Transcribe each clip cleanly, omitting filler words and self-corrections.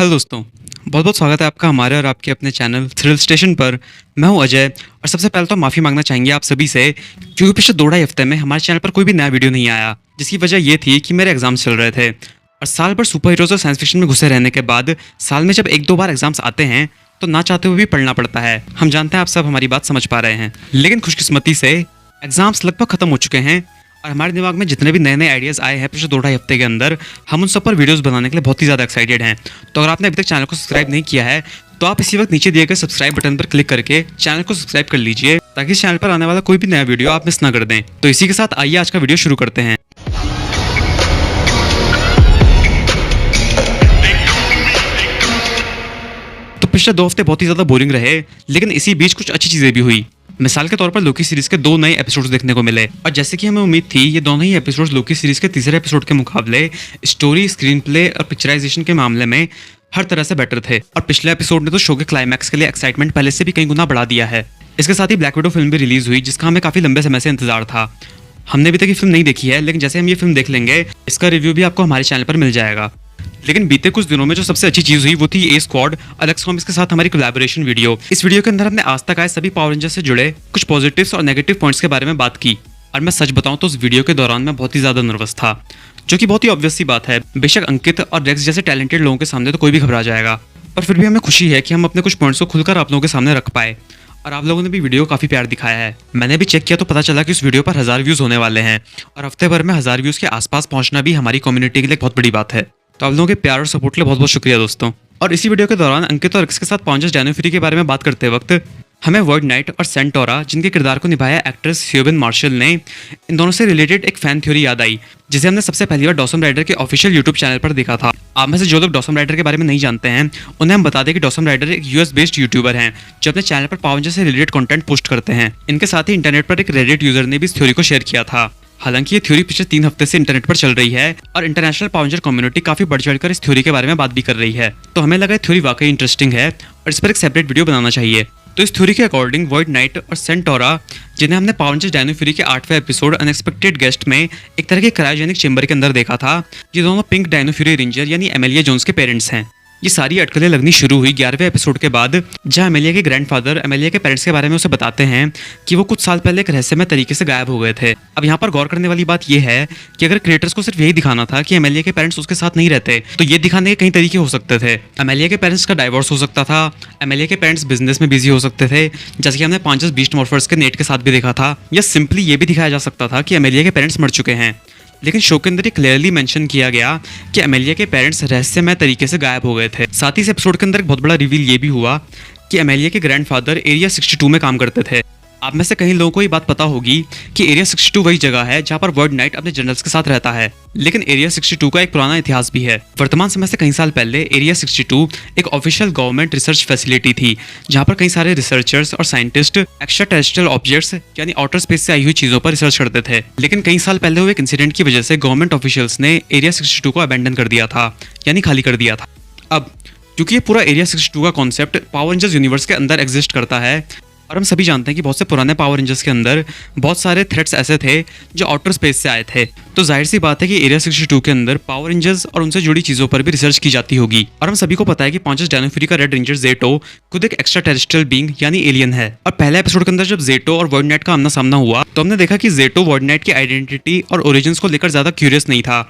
Hello दोस्तों, बहुत बहुत स्वागत है आपका हमारे और आपके अपने चैनल थ्रिल स्टेशन पर। मैं हूं अजय और सबसे पहले तो माफ़ी मांगना चाहेंगे आप सभी से, क्योंकि पिछले 2 ढाई हफ्ते में हमारे चैनल पर कोई भी नया वीडियो नहीं आया, जिसकी वजह ये थी कि मेरे एग्जाम्स चल रहे थे और साल भर सुपर हीरोज़ और साइंस फिक्शन में घुसे रहने के बाद साल में जब 1-2 बार एग्जाम्स आते हैं तो ना चाहते हुए भी पढ़ना पड़ता है। हम जानते हैं आप सब हमारी बात समझ पा रहे हैं, लेकिन खुशकिस्मती से एग्जाम्स लगभग खत्म हो चुके हैं और हमारे दिमाग में जितने भी नए नए आइडियाज़ आए हैं पिछले 2 ढाई हफ्ते के अंदर, हम उन सब पर वीडियोस बनाने के लिए बहुत ही ज़्यादा एक्साइटेड हैं। तो अगर आपने अभी तक चैनल को सब्सक्राइब नहीं किया है तो आप इसी वक्त नीचे दिए गए सब्सक्राइब बटन पर क्लिक करके चैनल को सब्सक्राइब कर लीजिए, ताकि इस चैनल पर आने वाला कोई भी नया वीडियो आप मिस ना कर दें। तो इसी के साथ आइए आज का वीडियो शुरू करते हैं। तो पिछले 2 हफ्ते बहुत ही ज़्यादा बोरिंग रहे, लेकिन इसी बीच कुछ अच्छी चीज़ें भी हुई। मिसाल के तौर पर लोकी सीरीज के 2 नए एपिसोड्स देखने को मिले और जैसे कि हमें उम्मीद थी, ये दोनों ही एपिसोड्स लोकी सीरीज के तीसरे एपिसोड के मुकाबले स्टोरी, स्क्रीन प्ले और पिक्चराइजेशन के मामले में हर तरह से बेटर थे। और पिछले एपिसोड ने तो शो के क्लाइमैक्स के लिए एक्साइटमेंट पहले से भी कई गुना बढ़ा दिया है। इसके साथ ही ब्लैक विडो फिल्म भी रिलीज हुई, जिसका हमें काफी लंबे समय से इंतजार था। हमने अभी तक ये फिल्म नहीं देखी है, लेकिन जैसे हम ये फिल्म देख लेंगे इसका रिव्यू भी आपको हमारे चैनल पर मिल जाएगा। लेकिन बीते कुछ दिनों में जो सबसे अच्छी चीज हुई वो थी ए स्क्वाड एलेक्स कॉमिक्स के साथ हमारी कोलैबोरेशन वीडियो। इस वीडियो के अंदर हमने आज तक आए सभी पावर रेंजर्स से जुड़े कुछ पॉजिटिव्स और नेगेटिव पॉइंट्स के बारे में बात की। और मैं सच बताऊं तो उस वीडियो के दौरान मैं बहुत ही ज्यादा नर्वस था, जो कि बहुत ही ऑब्वियस सी बात है। बेशक अंकित और रेक्स जैसे टैलेंटेड लोगों के सामने तो कोई भी घबरा जाएगा, पर फिर भी हमें खुशी है कि हम अपने कुछ पॉइंट्स को खुलकर आप लोगों के सामने रख पाए और आप लोगों ने भी वीडियो काफी प्यार दिखाया है। मैंने भी चेक किया तो पता चला कि उस वीडियो पर 1000 व्यूज होने वाले हैं और हफ्ते भर में 1000 व्यूज के आसपास पहुंचना भी हमारी कम्युनिटी के लिए बहुत बड़ी बात है। तो आप लोगों के प्यार और सपोर्ट के लिए बहुत बहुत शुक्रिया दोस्तों। और इसी वीडियो के दौरान अंकित और रेक्स के साथ पावर डायनो फ्यूरी के बारे में बात करते वक्त हमें वर्ड नाइट और सेंटोरा, जिनके किरदार को निभाया एक्ट्रेस सियोबिन मार्शल ने, इन दोनों से रिलेटेड एक फैन थ्योरी याद आई, जिसे हमने सबसे पहली बार डॉसम राइडर के ऑफिशियल यूट्यूब चैनल पर देखा था। आप में से जो लोग डॉसम राइडर के बारे में नहीं जानते हैं, उन्हें हम बता दें कि डॉसम राइडर एक यूएस बेस्ड यूट्यूबर हैं जो अपने चैनल पर पावर रेंजर्स से रिलेटेड कंटेंट पोस्ट करते हैं। इनके साथ ही इंटरनेट पर एक रेडिट यूजर ने भी इस थ्योरी को शेयर किया था। हालांकि ये थ्योरी पिछले 3 हफ्ते से इंटरनेट पर चल रही है और इंटरनेशनल पावर रेंजर कम्युनिटी काफी बढ़ चढ़कर इस थ्योरी के बारे में बात भी कर रही है। तो हमें लगा थ्योरी वाकई इंटरेस्टिंग है और इस पर एक सेपरेट वीडियो बनाना चाहिए। तो इस थ्योरी के अकॉर्डिंग वर्ड नाइट और सेंटोरा, जिन्हें हमने पावर रेंजर्स डायनो फ्यूरी के 8वें एपिसोड अनएक्सपेक्टेड गेस्ट में एक तरह के क्रायोजेनिक चेंबर के अंदर देखा था, ये दोनों पिंक डायनो फ्यूरी रेंजर यानी एमेलिया जोन्स के पेरेंट्स हैं। ये सारी अटकलें लगनी शुरू हुई 11वें एपिसोड के बाद, जहां एमेलिया के ग्रैंडफादर एमेलिया के पेरेंट्स के बारे में उसे बताते हैं कि वो कुछ साल पहले एक रहस्यमय तरीके से गायब हो गए थे। अब यहाँ पर गौर करने वाली बात यह है कि अगर क्रिएटर्स को सिर्फ यही दिखाना था कि एमेलिया के पेरेंट्स उसके साथ नहीं रहते, तो ये दिखाने के कई तरीके हो सकते थे। एमेलिया के पेरेंट्स का डाइवोर्स हो सकता था, एमेलिया के पेरेंट्स बिजनेस में बिजी हो सकते थे, जैसे कि हमने 5 बीस्ट मॉर्फर्स के नेट के साथ भी देखा था, या सिंपली ये भी दिखाया जा सकता था कि एमेलिया के पेरेंट्स मर चुके हैं। लेकिन शो के अंदर ये क्लियरली मेंशन किया गया कि एमेलिया के पेरेंट्स रहस्यमय तरीके से गायब हो गए थे। साथ ही इस एपिसोड के अंदर एक बहुत बड़ा रिवील ये भी हुआ कि एमेलिया के ग्रैंडफादर एरिया 62 में काम करते थे। आप में से कई लोगों को ये बात पता होगी कि एरिया 62 वही जगह है जहां पर वर्ड नाइट अपने जनरल्स के साथ रहता है, लेकिन एरिया 62 का एक पुराना इतिहास भी है। वर्तमान समय से कई साल पहले एरिया 62 एक ऑफिशियल गवर्नमेंट रिसर्च फैसिलिटी थी, जहां पर कई सारे रिसर्चर्स और साइंटिस्ट एक्स्ट्रा टेरेस्ट्रियल ऑब्जेक्ट्स यानी आउटर स्पेस से आई हुई चीजों पर रिसर्च करते थे। लेकिन कई साल पहले हुए एक इंसिडेंट की वजह से गवर्नमेंट ऑफिशियल्स ने एरिया 62 को अबेंडन कर दिया था, यानी खाली कर दिया था। अब क्योंकि ये पूरा एरिया 62 का कॉन्सेप्ट पावर रेंजर्स यूनिवर्स के अंदर एग्जिस्ट करता है और हम सभी जानते हैं कि बहुत से पुराने पावर रेंजर्स के अंदर बहुत सारे थ्रेट्स ऐसे थे जो आउटर स्पेस से आए थे, तो जाहिर सी बात है कि एरिया 62 के अंदर पावर रेंजर्स और उनसे जुड़ी चीजों पर भी रिसर्च की जाती होगी। और हम सभी को पता है कि पावर रेंजर्स डायनो फ्यूरी का रेड रेंजर जेटो खुद एक एक्स्ट्रा टेरेस्ट्रियल बीइंग यानी एलियन है। और पहले एपिसोड के अंदर जब जेटो और वर्ड नाइट का आमना सामना हुआ तो हमने देखा कि जेटो वर्ड नाइट की आइडेंटिटी और ओरिजिन्स को लेकर ज्यादा क्यूरियस नहीं था,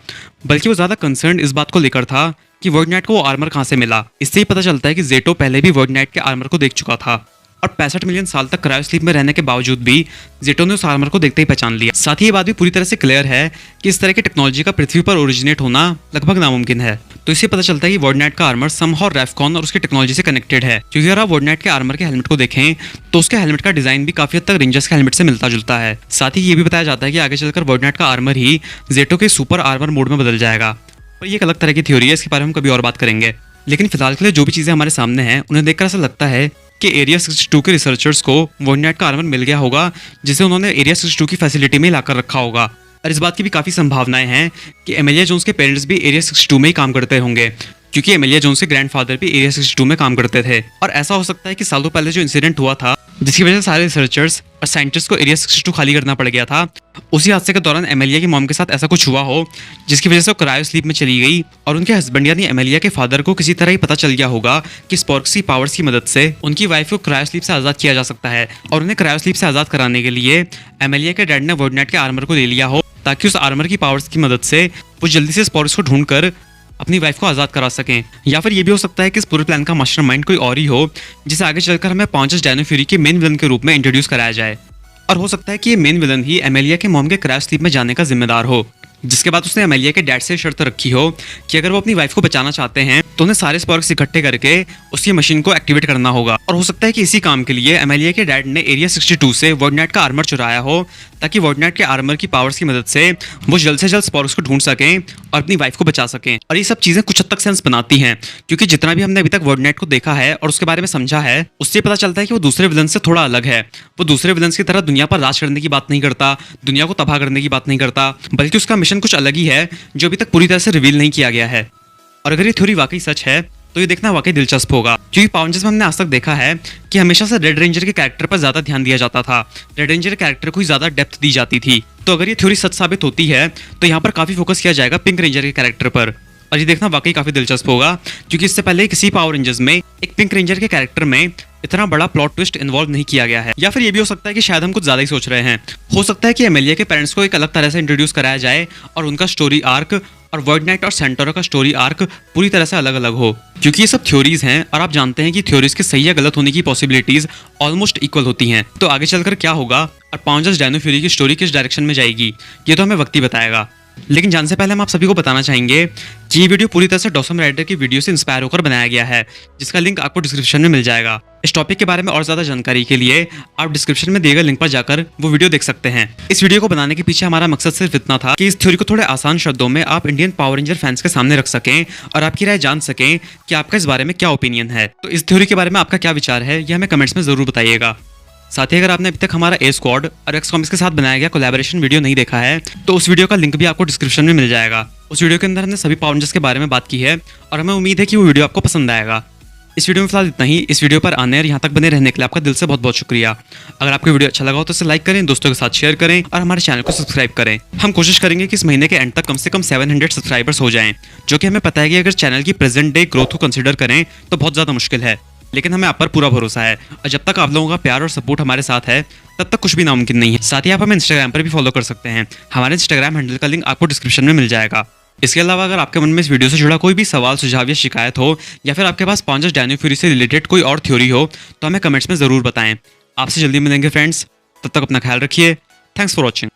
बल्कि वो ज्यादा कंसर्न इस बात को लेकर था कि वर्ड नाइट को वो आर्मर कहाँ से मिला। इससे ही पता चलता है कि जेटो पहले भी वर्ड नाइट के आर्मर को देख चुका था और 65 मिलियन साल तक क्रायो स्लीप में रहने के बावजूद भी जेटो ने उस आर्मर को देखते ही पहचान लिया। साथ ही ये बात भी पूरी तरह से क्लियर है कि इस तरह की टेक्नोलॉजी का पृथ्वी पर ओरिजिनेट होना लगभग नामुमकिन है। तो इससे पता चलता है कि वर्ड नाइट का आर्मर समहाउ रेफकॉन और उसकी टेक्नोलॉजी से कनेक्टेड है, क्योंकि अगर आप वर्ड नाइट के आर्मर के हेलमेट को देखें तो उसके हेलमेट का डिजाइन भी काफी हद तक रेंजर्स के हेलमेट से मिलता जुलता है। साथ ही ये भी बताया जाता है कि आगे चलकर वर्ड नाइट का आर्मर ही जेटो के सुपर आर्मर मोड में बदल जाएगा। पर ये एक अलग तरह की थ्योरी है, इसके बारे में हम कभी और बात करेंगे। लेकिन फिलहाल के लिए जो भी चीजें हमारे सामने हैं उन्हें देखकर ऐसा लगता है कि एरिया 62 के रिसर्चर्स को वर्ड नाइट का आर्मर मिल गया होगा, जिसे उन्होंने एरिया 62 की फैसिलिटी में लाकर रखा होगा। और इस बात की भी काफी संभावनाएं हैं कि एमेलिया जोन्स के पेरेंट्स भी एरिया 62 में ही काम करते होंगे, क्योंकि एमेलिया जोन्स के ग्रैंडफादर भी एरिया 62 में काम करते थे। और ऐसा हो सकता है कि सालों पहले जो इंसिडेंट हुआ था जिसकी वजह से सारे रिसर्चर्स और साइंटिस्ट को एरिया 62 खाली करना पड़ गया था। उसी हादसे के दौरान एमेलिया की मॉम के साथ ऐसा कुछ हुआ हो जिसकी वजह से वो क्रायो स्लीप में चली गई और उनके हस्बैंड यानी एमेलिया के फादर को किसी तरह ही पता चल गया होगा कि स्पार्क्स की पावर्स की मदद से उनकी वाइफ को क्रायो स्लीप से आज़ाद किया जा सकता है। और उन्हें क्रायो स्लीप से आज़ाद कराने के लिए एमेलिया के डैड ने वर्डनेट के आर्मर को ले लिया हो ताकि उस आर्मर की पावर्स की मदद से वो जल्दी से स्पार्क्स को ढूंढकर अपनी वाइफ को आज़ाद करा सकें। या फिर ये भी हो सकता है कि इस पूरे प्लान का मास्टरमाइंड कोई और ही हो जिसे आगे चलकर हमें पांचस डायनो फ्यूरी के मेन विलन के रूप में इंट्रोड्यूस कराया जाए। और हो सकता है कि ये मेन विलन ही एमेलिया के मॉम के क्रायो स्लीप में जाने का जिम्मेदार हो, जिसके बाद उसने एमेलिया के डैड से शर्त रखी हो कि अगर वो अपनी वाइफ को बचाना चाहते हैं तो उन्हें सारे स्पार्क्स इकट्ठे करके उसकी मशीन को एक्टिवेट करना होगा। और हो सकता है कि इसी काम के लिए एमेलिया के डैड ने एरिया 62 से वर्डनेट का आर्मर चुराया हो ताकि वर्डनेट के आर्मर की पावर्स की मदद से वो जल्द से जल्द स्पार्क्स को ढूंढ सकें और अपनी वाइफ को बचा सकें। और ये सब चीज़ें कुछ हद तक सेंस बनाती हैं क्योंकि जितना भी हमने अभी तक वर्डनेट को देखा है और उसके बारे में समझा है उससे पता चलता है कि वो दूसरे विलन से थोड़ा अलग है। वो दूसरे विलन की तरह दुनिया पर राज करने की बात नहीं करता, दुनिया को तबाह करने की बात नहीं करता, बल्कि उसका मिशन कुछ अलग ही है जो अभी तक पूरी तरह से रिवील नहीं किया गया है। और अगर ये थ्योरी वाकई सच है तो ये देखना वाकई दिलचस्प होगा क्योंकि पावर रेंजर्स में हमने आज तक देखा है कि हमेशा से रेड रेंजर के कैरेक्टर पर ज्यादा ध्यान दिया जाता था, रेड रेंजर के कैरेक्टर को ही ज्यादा डेप्थ दी जाती थी। तो अगर ये थ्योरी सच साबित होती है तो यहाँ पर काफी फोकस किया जाएगा पिंक रेंजर के कैरेक्टर पर और ये देखना वाकई काफी दिलचस्प होगा क्योंकि इससे पहले किसी पावर रेंजर्स में एक पिंक रेंजर के कैरेक्टर में इतना बड़ा प्लॉट ट्विस्ट इन्वॉल्व नहीं किया गया है। या फिर ये भी हो सकता है कि शायद हम कुछ ज्यादा ही सोच रहे हैं। हो सकता है कि एमेलिया के पेरेंट्स को एक अलग तरह से इंट्रोड्यूस कराया जाए और उनका स्टोरी आर्क और वर्डनेट और सेंटोरा का स्टोरी आर्क पूरी तरह से अलग अलग हो, क्योंकि ये सब थ्योरीज हैं और आप जानते हैं कि थ्योरीज के सही या गलत होने की पॉसिबिलिटीज ऑलमोस्ट इक्वल होती हैं। तो आगे चलकर क्या होगा और पांचस डायनो फ्यूरी की स्टोरी किस डायरेक्शन में जाएगी ये तो हमें वक्त ही बताएगा। लेकिन जानने से पहले हम आप सभी को बताना चाहेंगे कि ये वीडियो पूरी तरह से डॉसम राइडर की वीडियो से इंस्पायर होकर बनाया गया है, जिसका लिंक आपको डिस्क्रिप्शन में मिल जाएगा। इस टॉपिक के बारे में और ज्यादा जानकारी के लिए आप डिस्क्रिप्शन में दिए गए लिंक पर जाकर वो वीडियो देख सकते हैं। इस वीडियो को बनाने के पीछे हमारा मकसद सिर्फ इतना था कि इस थ्योरी को थोड़े आसान शब्दों में आप इंडियन पावर रेंजर फैंस के सामने रख सकें और आपकी राय जान सकें कि आपका इस बारे में क्या ओपिनियन है। तो इस थ्योरी के बारे में आपका क्या विचार है ये हमें कमेंट्स में जरूर बताइएगा। साथ ही अगर आपने अभी तक हमारा ए स्क्वाड और एक्स कॉमिक्स के साथ बनाया गया कोलैबोरेशन वीडियो नहीं देखा है तो उस वीडियो का लिंक भी आपको डिस्क्रिप्शन में मिल जाएगा। उस वीडियो के अंदर हमने सभी पावर रेंजर्स के बारे में बात की है और हमें उम्मीद है कि वो वीडियो आपको पसंद आएगा। इस वीडियो में फिलहाल इतना ही। इस वीडियो पर आने और यहाँ तक बने रहने के लिए आपका दिल से बहुत बहुत शुक्रिया। अगर आपको वीडियो अच्छा लगा हो तो इसे लाइक करें, दोस्तों के साथ शेयर करें और हमारे चैनल को सब्सक्राइब करें। हम कोशिश करेंगे कि इस महीने के एंड तक कम से कम 700 सब्सक्राइबर्स हो जाएं, जो कि हमें पता है कि अगर चैनल की प्रेजेंट डे ग्रोथ को कंसिडर करें तो बहुत ज़्यादा मुश्किल है, लेकिन हमें आप पर पूरा भरोसा है और जब तक आप लोगों का प्यार और सपोर्ट हमारे साथ है तब तक कुछ भी नामुमकिन नहीं है। साथ ही आप हमें इंस्टाग्राम पर भी फॉलो कर सकते हैं। हमारे इंस्टाग्राम हैंडल का लिंक आपको डिस्क्रिप्शन में मिल जाएगा। इसके अलावा अगर आपके मन में इस वीडियो से जुड़ा कोई भी सवाल, सुझाव या शिकायत हो या फिर आपके पास पांचस डायनो फ्यूरी से रिलेटेड कोई और थ्योरी हो तो हमें कमेंट्स में ज़रूर बताएं। आपसे जल्दी मिलेंगे फ्रेंड्स, तब तक अपना ख्याल रखिए। Thanks for watching.